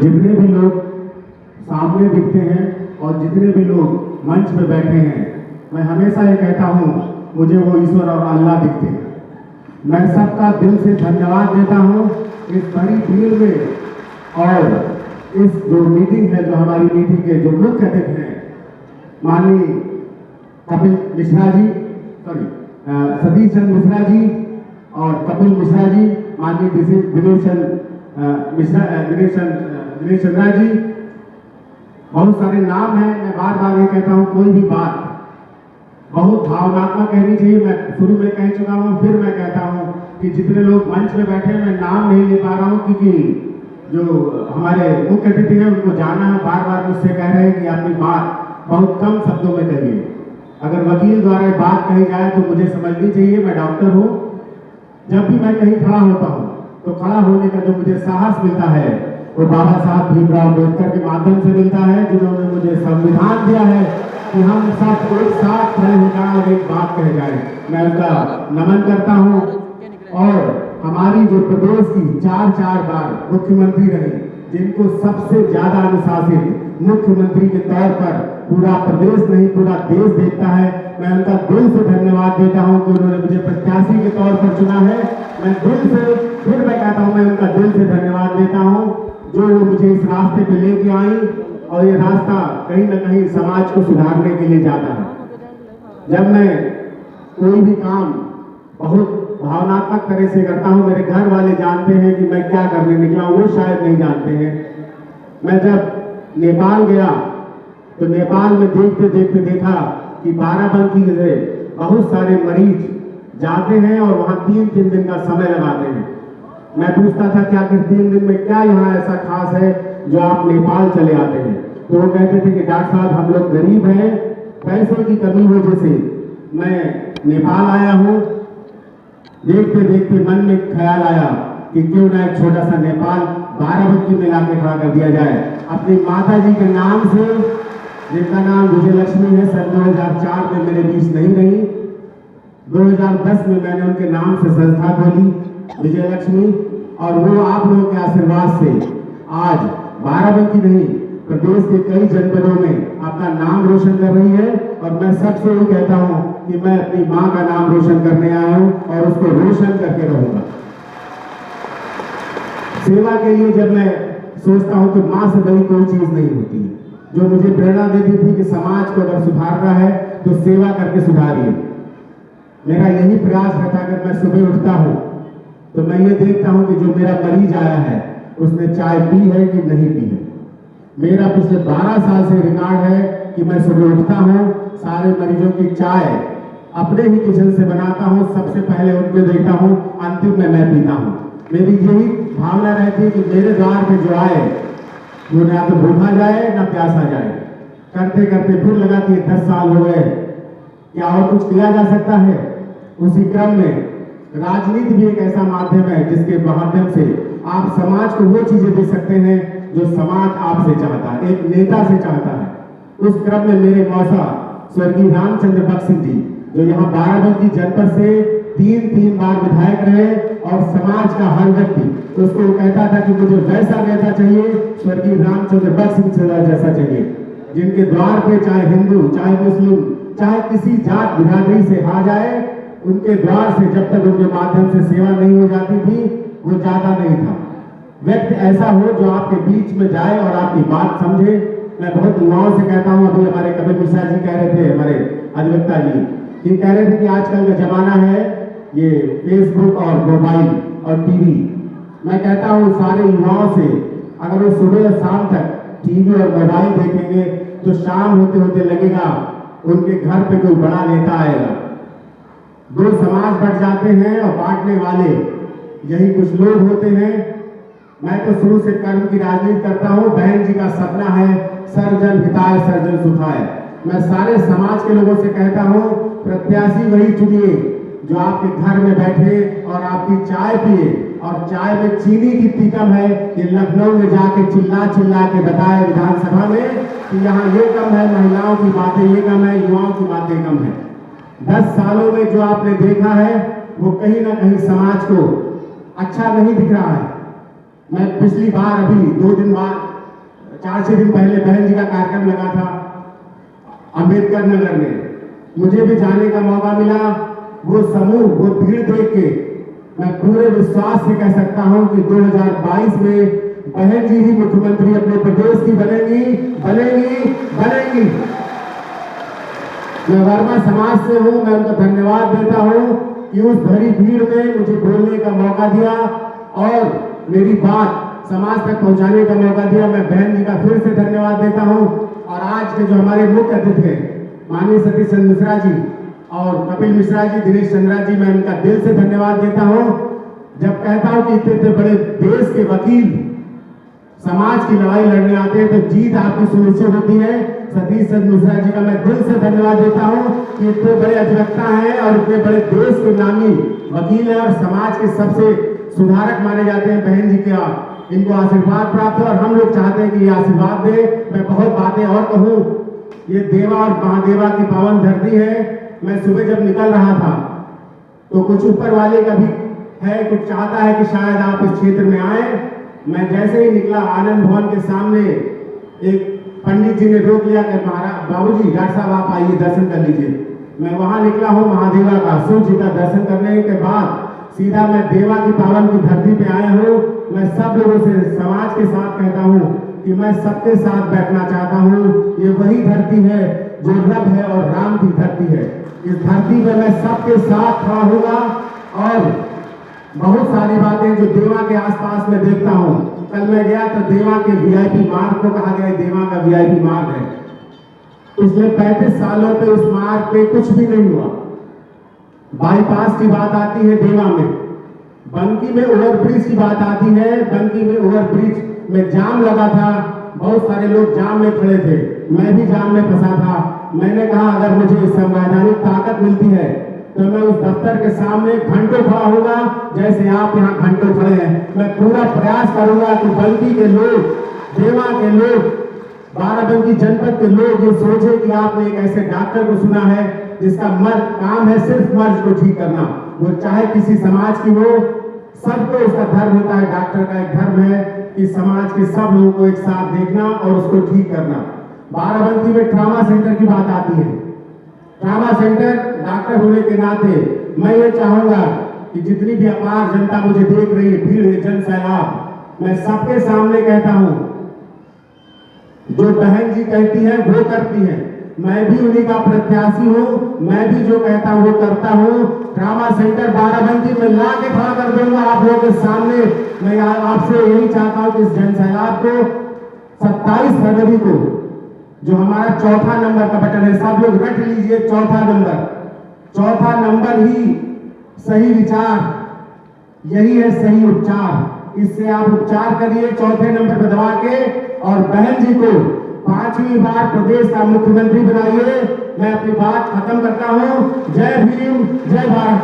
जितने भी लोग सामने दिखते हैं और जितने भी लोग मंच पे बैठे हैं, मैं हमेशा ये कहता हूँ, मुझे वो ईश्वर और अल्लाह दिखते हैं। मैं सबका दिल से धन्यवाद देता हूँ इस बड़ी भीड़ में। और इस जो मीटिंग है, जो हमारी मीटिंग के जो मुख्य अतिथि हैं, माननीय कपिल मिश्रा जी, सतीश चंद्र मिश्रा जी और कपिल मिश्रा जी, माननीय दिनेश चंद्रा जी, बहुत सारे नाम हैं। मैं बार बार ये कहता हूँ, कोई भी बात बहुत भावनात्मक कहनी चाहिए। मैं शुरू में कह चुका हूँ, फिर मैं कहता हूँ कि जितने लोग मंच पे बैठे हैं, मैं नाम नहीं ले पा रहा हूँ क्योंकि जो हमारे मुख्य अतिथि हैं उनको जाना है। बार बार मुझसे कह रहे हैं कि अपनी बात बहुत कम शब्दों में कहिए। अगर वकील द्वारा बात कही जाए तो मुझे समझनी चाहिए, मैं डॉक्टर हूँ। जब भी मैं कहीं खड़ा होता हूँ तो खड़ा होने का जो मुझे साहस मिलता है वो बाबा साहब भीमराव अम्बेडकर के माध्यम से मिलता है, जिन्होंने मुझे संविधान दिया है कि हम सब एक साथ खड़े हो जाए और एक बात कह जाए। मैं उनका नमन करता हूँ। और हमारी जो प्रदेश की 4 बार मुख्यमंत्री रही, जिनको सबसे ज्यादा अनुशासित मुख्यमंत्री के तौर पर पूरा प्रदेश नहीं पूरा देश देखता है, मैं उनका दिल से धन्यवाद देता हूं कि उन्होंने मुझे प्रत्याशी के तौर पर चुना है। मैं दिल से, फिर मैं कहता हूं, मैं उनका दिल से धन्यवाद देता हूं जो मुझे इस रास्ते पे लेके आई। और ये रास्ता कहीं ना कहीं समाज को सुधारने के लिए जाता है। जब मैं कोई भी काम बहुत भावनात्मक तरह से करता हूं, मेरे घर वाले जानते हैं कि मैं क्या करने निकला हूं, वो शायद नहीं जानते हैं। मैं जब नेपाल गया तो नेपाल में देखते देखते देखा कि बाराबंकी से बहुत सारे मरीज जाते हैं और वहां 3-3 दिन का समय लगाते हैं। मैं पूछता था कि आखिर 3 दिन में क्या यहाँ ऐसा खास है जो आप नेपाल चले आते हैं? तो वो कहते थे कि डॉक्टर साहब, हम लोग गरीब हैं, पैसों की कमी वजह से मैं नेपाल आया हूँ। देखते देखते मन में ख्याल आया कि क्यों ना एक छोटा सा नेपाल बाराबंकी में लाके खड़ा कर दिया जाए। अपनी माता जी के नाम से, जिनका नाम विजयलक्ष्मी है, सन 2004 में मेरे बीच नहीं रही। 2010 में मैंने उनके नाम से संस्था खोली विजयलक्ष्मी, और वो आप लोगों के आशीर्वाद से आज बाराबंकी नहीं, प्रदेश के कई जनपदों में अपना नाम रोशन कर रही है। और मैं सबसे यही कहता हूं कि मैं अपनी मां का नाम रोशन करने आया हूं और उसको रोशन करके रहूंगा। सेवा के लिए जब मैं सोचता हूं तो मां से बड़ी कोई चीज नहीं होती। जो मुझे प्रेरणा देती थी कि समाज को अगर सुधारना है तो सेवा करके सुधारिए, मेरा यही प्रयास रहता है। अगर मैं सुबह उठता हूं तो मैं ये देखता हूं कि जो मेरा मरीज आया है उसने चाय पी है कि नहीं पी है। मेरा पिछले 12 साल से रिकॉर्ड है कि मैं सुबह उठता हूं, सारे मरीजों की चाय अपने ही किचन से बनाता हूं, सबसे पहले उनको देखता हूं, अंतिम में मैं पीता हूं। मेरी यही भावना रहती है कि मेरे द्वार पे जो आए वो ना तो भूखा जाए ना प्यासा जाए। करते करते फिर लगा कि 10 साल हो गए, क्या और कुछ किया जा सकता है? उसी क्रम में राजनीति भी एक ऐसा माध्यम है जिसके माध्यम से आप समाज को वो चीजें दे सकते हैं जो समाज आपसे चाहता है, एक नेता से चाहता है। उस क्रम में मेरे मौसा स्वर्गीय रामचंद्र बख्श सिंह जी, जो यहाँ बाराबंकी जनपद से 3 बार विधायक रहे, और समाज का हर व्यक्ति उसको कहता था कि मुझे वैसा नेता चाहिए, स्वर्गीय रामचंद्र बख्श सिंह जैसा चाहिए, जिनके द्वार पे चाहे हिंदू, चाहे मुस्लिम, चाहे किसी जात बिरादरी से आ जाए, उनके द्वार से जब तक उनके माध्यम से सेवा नहीं हो जाती थी वो जाता नहीं था। व्यक्ति ऐसा हो जो आपके बीच में जाए और आपकी बात समझे। मैं बहुत युवाओं से कहता हूं, अभी हमारे कपिल मिश्रा जी कह रहे थे, हमारे अधिवक्ता जी, ये कह रहे थे कि आजकल का जमाना है ये फेसबुक और मोबाइल और टीवी। मैं कहता हूं सारे युवाओं से, अगर वो सुबह और शाम तक टीवी और मोबाइल देखेंगे तो शाम होते होते लगेगा उनके घर पे कोई बड़ा नेता आएगा। 2 समाज बट जाते हैं और बांटने वाले यही कुछ लोग होते हैं। मैं तो शुरू से कर्म की राजनीति करता हूं। बहन जी का सपना है सर्वजन हिताय सर्वजन सुखाय। मैं सारे समाज के लोगों से कहता हूं, प्रत्याशी वही चुनिए जो आपके घर में बैठे और आपकी चाय पिए, और चाय में चीनी कितनी कम है ये लखनऊ में जाके चिल्ला चिल्ला के बताए विधानसभा में कि यहाँ ये कम है, महिलाओं की बातें ये कम है, युवाओं की बातें कम है। 10 सालों में जो आपने देखा है वो कहीं ना कहीं समाज को अच्छा नहीं दिख रहा है। मैं पिछली बार अभी 2 दिन बाद 4-6 दिन पहले बहन जी का कार्यक्रम लगा था अंबेडकर नगर में, मुझे भी जाने का मौका मिला। वो समूह, वो भीड़ देख के मैं पूरे विश्वास से कह सकता हूं कि 2022 में बहन जी ही मुख्यमंत्री अपने प्रदेश की बनेंगी, बनेंगी, बनेंगी। मैं वर्मा समाज से हूं, मैं उनका धन्यवाद देता हूं कि उस भरी भीड़ में मुझे बोलने का मौका दिया और मेरी बात समाज तक पहुंचाने का मौका दिया। मैं बहन जी का फिर से धन्यवाद देता हूं। और आज के जो हमारे मुख्य अतिथि हैं माननीय सतीश चंद्र मिश्रा जी और कपिल मिश्रा जी, दिनेश चंद्रा जी, मैं उनका दिल से धन्यवाद देता हूं। जब कहता हूं कि इतने बड़े देश के वकील समाज की लड़ाई लड़ने आते हैं तो जीत आपकी सुनिश्चित होती है। सतीश चंद्र मिश्रा जी का मैं दिल से धन्यवाद देता हूं कि इतने बड़े अधिवक्ता हैं और इतने बड़े देश के नामी वकील हैं और समाज के सबसे सुधारक माने जाते हैं। बहन जी का इनको आशीर्वाद प्राप्त है और हम लोग चाहते हैं कि ये आशीर्वाद दे। मैं बहुत बातें और कहूं, ये देवा और महादेवा की पावन धरती है। मैं सुबह जब निकल रहा था तो कुछ ऊपर वाले का भी है, कुछ चाहता है कि शायद आप इस क्षेत्र में आए। मैं जैसे ही निकला आनंद भवन के सामने एक पंडित जी ने रोक लिया कि महाराज बाबूजी, डॉक्टर साहब आप आइए दर्शन कर लीजिए। मैं वहां निकला हूं महादेवा का, सूर्य जी का दर्शन करने के बाद सीधा मैं देवा की पावन की धरती पे आया हूं। मैं सब लोगों से समाज के साथ कहता हूं कि मैं सबके साथ बैठना चाहता हूं। ये वही धरती है जो रब है और राम की धरती है। इस धरती पे मैं सबके साथ खड़ा होगा और बहुत सारी बातें जो देवा के आसपास में देखता हूं। कल मैं गया तो देवा के वीआईपी मार्ग को कहा गया देवा का वीआईपी मार्ग है। पिछले 35 सालों पे उस मार्ग पे कुछ भी नहीं हुआ। बाईपास की बात आती है देवा में, बंकी में ओवरब्रिज की बात आती है। बंकी में ओवरब्रिज में जाम लगा था, बहुत सारे लोग जाम में खड़े थे, मैं भी जाम में फंसा था। मैंने कहा अगर मुझे संवैधानिक ताकत मिलती है तो मैं उस दफ्तर के सामने घंटों खड़ा होगा जैसे आप यहाँ घंटों खड़े हैं। मैं पूरा प्रयास करूंगा कि बंकी के लोग, देवा के लोग, बाराबंकी जनपद के लोग ये सोचे कि आपने एक ऐसे डॉक्टर को सुना है जिसका काम है सिर्फ मर्ज को ठीक करना। वो चाहे किसी समाज की हो, सबको उसका धर्म होता है। डॉक्टर का एक धर्म है कि समाज के सब लोगों को एक साथ देखना और उसको ठीक करना। बाराबंकी में ट्रामा सेंटर की बात आती है। ट्रामा सेंटर डॉक्टर होने के नाते मैं ये चाहूंगा कि जितनी भी अपार जनता मुझे देख रही है, भीड़ है, जन सैलाब, मैं सबके सामने कहता हूं जो बहन जी कहती है वो करती है। मैं भी उन्हीं का प्रत्याशी हूं, मैं भी जो कहता हूं वो करता हूं। ट्रामा सेंटर बाराबंकी में ला के खड़ा कर दूंगा आप लोगों के सामने। मैं आपसे यही चाहता हूं कि इस जन सैलाब को 27 फरवरी को जो हमारा चौथा नंबर का बटन है, सब लोग रट लीजिए, चौथा नंबर ही सही विचार, यही है सही उपचार। इससे आप उपचार करिए चौथे नंबर पर दबा के और बहन जी को 5वीं बार प्रदेश का मुख्यमंत्री बनाइए। मैं अपनी बात खत्म करता हूं। जय भीम, जय भारत।